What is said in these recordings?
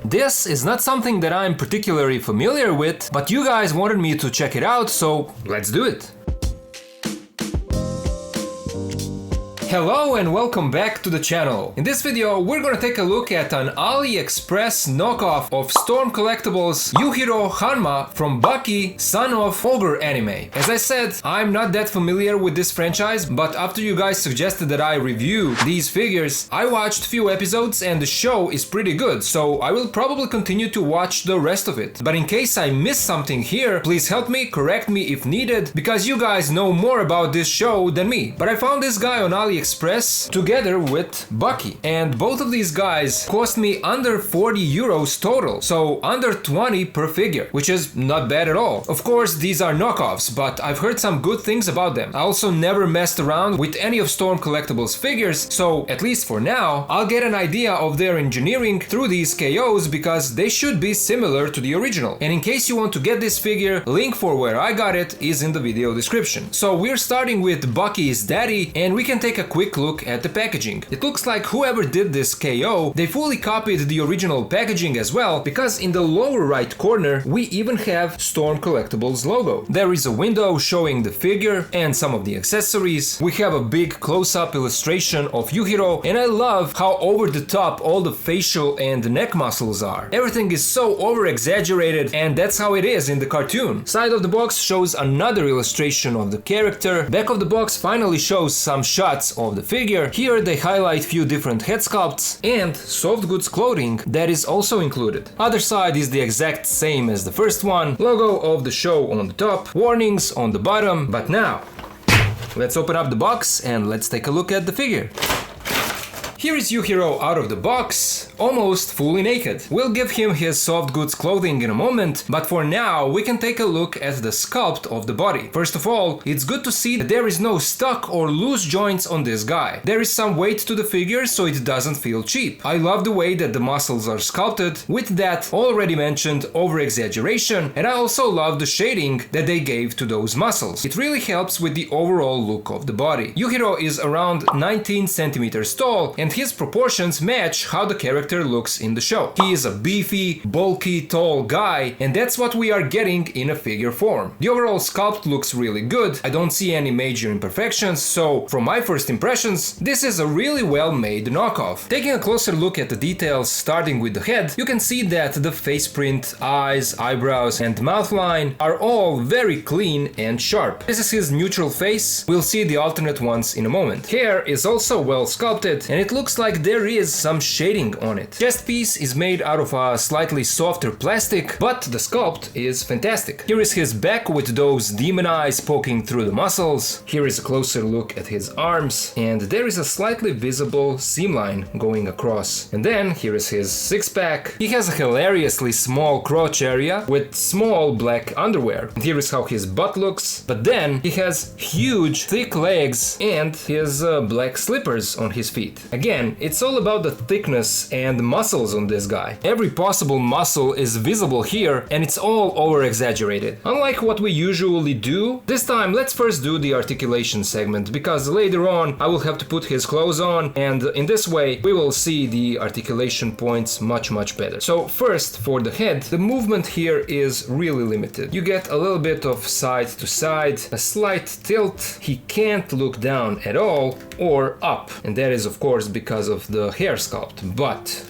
This is not something that I'm particularly familiar with, but you guys wanted me to check it out, so let's do it. Hello and welcome back to the channel. In this video we're gonna take a look at an AliExpress knockoff of Storm Collectibles Yujiro Hanma from Bucky, son of Ogre anime. As I said, I'm not that familiar with this franchise, but after you guys suggested that I review these figures, I watched few episodes and the show is pretty good, so I will probably continue to watch the rest of it. But in case I missed something here, please help me, correct me if needed, because you guys know more about this show than me. But I found this guy on AliExpress together with Bucky, and both of these guys cost me under 40 euros total, so under 20 per figure, which is not bad at all. Of course these are knockoffs, but I've heard some good things about them. I also never messed around with any of Storm Collectibles figures, so at least for now I'll get an idea of their engineering through these KOs, because they should be similar to the original. And in case you want to get this figure, link for where I got it is in the video description. So we're starting with Bucky's daddy, and we can take a quick look at the packaging. It looks like whoever did this KO, they fully copied the original packaging as well, because in the lower right corner we even have Storm Collectibles logo. There is a window showing the figure and some of the accessories. We have a big close-up illustration of Yujiro, and I love how over the top all the facial and neck muscles are. Everything is so over-exaggerated, and that's how it is in the cartoon. Side of the box shows another illustration of the character. Back of the box finally shows some shots of the figure. Here they highlight few different head sculpts and soft goods clothing that is also included. Other side is the exact same as the first one. Logo of the show on the top, warnings on the bottom. But now, let's open up the box and let's take a look at the figure. Here is Yujiro out of the box, almost fully naked. We'll give him his soft goods clothing in a moment, but for now we can take a look at the sculpt of the body. First of all, it's good to see that there is no stuck or loose joints on this guy. There is some weight to the figure, so it doesn't feel cheap. I love the way that the muscles are sculpted with that already mentioned over-exaggeration, and I also love the shading that they gave to those muscles. It really helps with the overall look of the body. Yujiro is around 19 centimeters tall, and his proportions match how the character looks in the show. He is a beefy, bulky, tall guy, and that's what we are getting in a figure form. The overall sculpt looks really good. I don't see any major imperfections, so from my first impressions, this is a really well made knockoff. Taking a closer look at the details, starting with the head, you can see that the face print, eyes, eyebrows and mouth line are all very clean and sharp. This is his neutral face. We'll see the alternate ones in a moment. Hair is also well sculpted, and it looks like there is some shading on it. Chest piece is made out of a slightly softer plastic, but the sculpt is fantastic. Here is his back with those demon eyes poking through the muscles. Here is a closer look at his arms, and there is a slightly visible seam line going across. And then here is his six-pack. He has a hilariously small crotch area with small black underwear. And here is how his butt looks, but then he has huge thick legs and his black slippers on his feet. Again, it's all about the thickness and muscles on this guy. Every possible muscle is visible here, and it's all over-exaggerated. Unlike what we usually do, this time let's first do the articulation segment, because later on I will have to put his clothes on, and in this way we will see the articulation points much better. So first, for the head, the movement here is really limited. You get a little bit of side to side, a slight tilt. He can't look down at all or up, and that is of course because of the hair sculpt,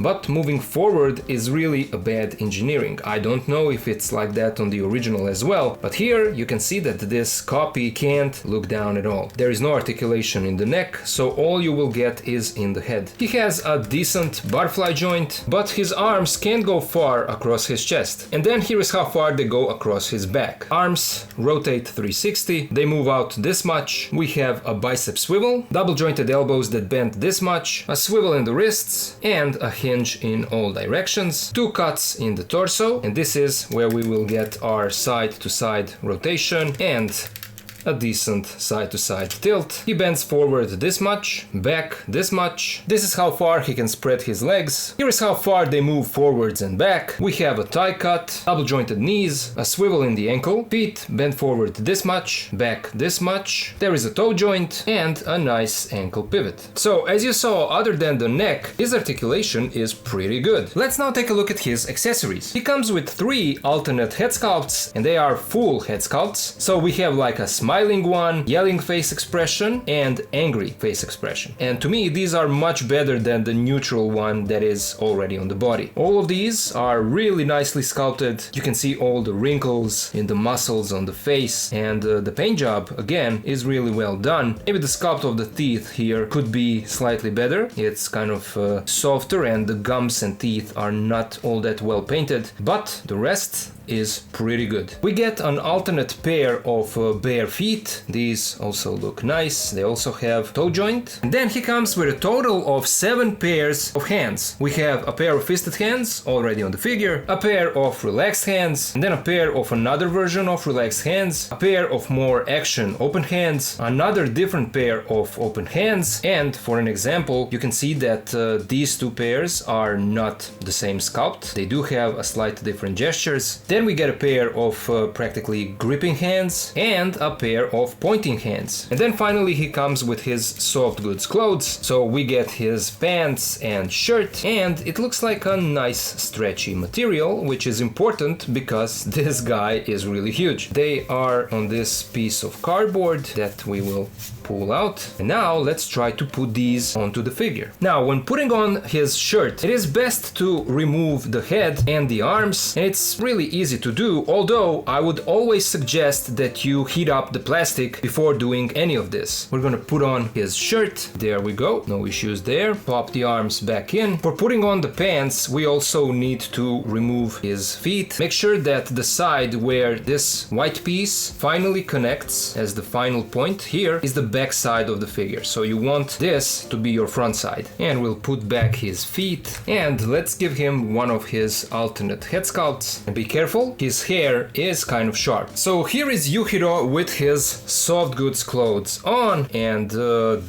but moving forward is really a bad engineering. I don't know if it's like that on the original as well, but here you can see that this copy can't look down at all. There is no articulation in the neck, so all you will get is in the head. He has a decent butterfly joint, but his arms can't go far across his chest. And then here is how far they go across his back. Arms rotate 360, they move out this much. We have a bicep swivel, double jointed elbows that bend this much, a swivel in the wrists, and a hinge in all directions, two cuts in the torso, and this is where we will get our side to side rotation and a decent side-to-side tilt. He bends forward this much, back this much. This is how far he can spread his legs. Here is how far they move forwards and back. We have a tie cut, double jointed knees, a swivel in the ankle, feet bend forward this much, back this much. There is a toe joint and a nice ankle pivot. So as you saw, other than the neck, his articulation is pretty good. Let's now take a look at his accessories. He comes with 3 alternate head sculpts, and they are full head sculpts. So we have like a smiling one, yelling face expression, and angry face expression. And to me, these are much better than the neutral one that is already on the body. All of these are really nicely sculpted. You can see all the wrinkles in the muscles on the face, and the paint job, again, is really well done. Maybe the sculpt of the teeth here could be slightly better. It's kind of softer, and the gums and teeth are not all that well painted, but the rest is pretty good. We get an alternate pair of bare feet. These also look nice. They also have toe joint. And then he comes with a total of 7 pairs of hands. We have a pair of fisted hands already on the figure, a pair of relaxed hands, and then a pair of another version of relaxed hands, a pair of more action open hands, another different pair of open hands, and for an example, you can see that these 2 pairs are not the same sculpt. They do have a slight different gestures. Then we get a pair of practically gripping hands and a pair of pointing hands. And then finally he comes with his soft goods clothes. So we get his pants and shirt, and it looks like a nice stretchy material, which is important because this guy is really huge. They are on this piece of cardboard that we will pull out. And now let's try to put these onto the figure. Now, when putting on his shirt, it is best to remove the head and the arms, and it's really easy to do, although I would always suggest that you heat up the plastic before doing any of this. We're gonna put on his shirt. There we go, no issues there. Pop the arms back in. For putting on the pants, we also need to remove his feet. Make sure that the side where this white piece finally connects as the final point here is the back side of the figure. So you want this to be your front side. And we'll put back his feet, and let's give him one of his alternate head sculpts. And be careful, his hair is kind of sharp. So here is Yujiro with his soft goods clothes on, and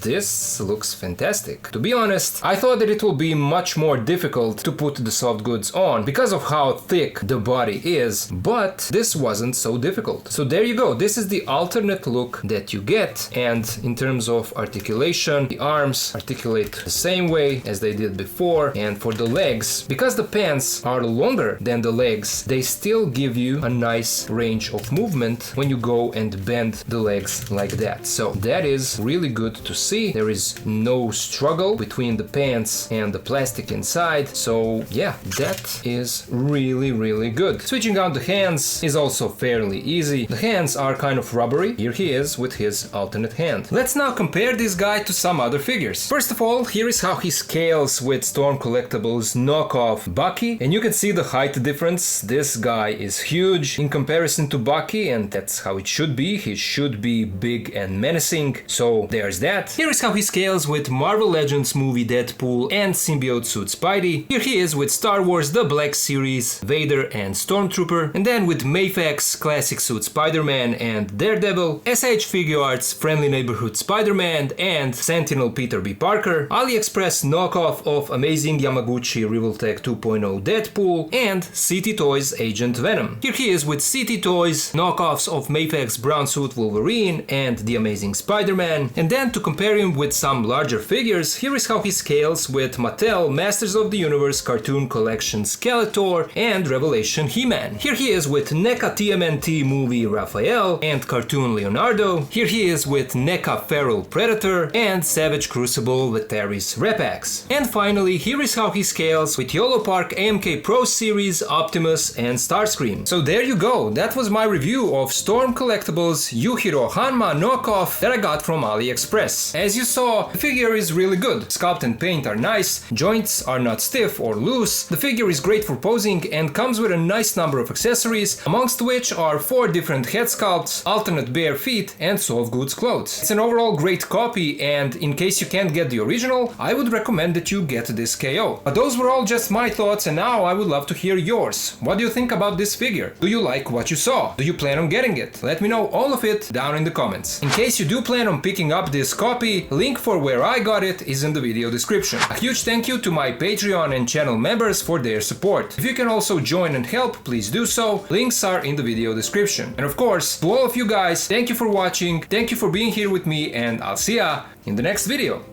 this looks fantastic. To be honest, I thought that it will be much more difficult to put the soft goods on because of how thick the body is, but this wasn't so difficult. So there you go, this is the alternate look that you get, and in terms of articulation, the arms articulate the same way as they did before, and for the legs, because the pants are longer than the legs, they still give you a nice range of movement when you go and bend the legs like that. So that is really good to see. There is no struggle between the pants and the plastic inside. So yeah, that is really good. Switching out the hands is also fairly easy. The hands are kind of rubbery. Here he is with his alternate hand. Let's now compare this guy to some other figures. First of all, here is how he scales with Storm Collectibles knockoff Bucky, and you can see the height difference. This guy is huge in comparison to Bucky, and that's how it should be. He should be big and menacing, so there's that. Here is how he scales with Marvel Legends movie Deadpool and symbiote suit Spidey. Here he is with Star Wars The Black Series, Vader and Stormtrooper, and then with Mayfax classic suit Spider-Man and Daredevil, SH Figure Arts Friendly Neighborhood Spider-Man and Sentinel Peter B. Parker, AliExpress knockoff of Amazing Yamaguchi Revoltech 2.0 Deadpool, and City Toys Agent Venom. Here he is with City Toys knockoffs of Mayfax Brown Suit Wolverine and The Amazing Spider-Man. And then to compare him with some larger figures, here is how he scales with Mattel Masters of the Universe Cartoon Collection Skeletor and Revelation He-Man. Here he is with NECA TMNT movie Raphael and Cartoon Leonardo. Here he is with NECA Feral Predator and Savage Crucible Vectaris Repax. And finally, here is how he scales with YOLO Park AMK Pro Series, Optimus and Starscream. So there you go, that was my review of Storm Collectibles Yujiro Hanma knockoff that I got from AliExpress. As you saw, the figure is really good. Sculpt and paint are nice, joints are not stiff or loose, the figure is great for posing and comes with a nice number of accessories, amongst which are 4 different head sculpts, alternate bare feet and soft goods clothes. It's an overall great copy, and in case you can't get the original, I would recommend that you get this KO. But those were all just my thoughts, and now I would love to hear yours. What do you think about this figure? Do you like what you saw? Do you plan on getting it? Let me know all of it down in the comments. In case you do plan on picking up this copy, link for where I got it is in the video description. A huge thank you to my Patreon and channel members for their support. If you can also join and help, please do so. Links are in the video description. And of course, to all of you guys, thank you for watching, thank you for being here with me, and I'll see ya in the next video.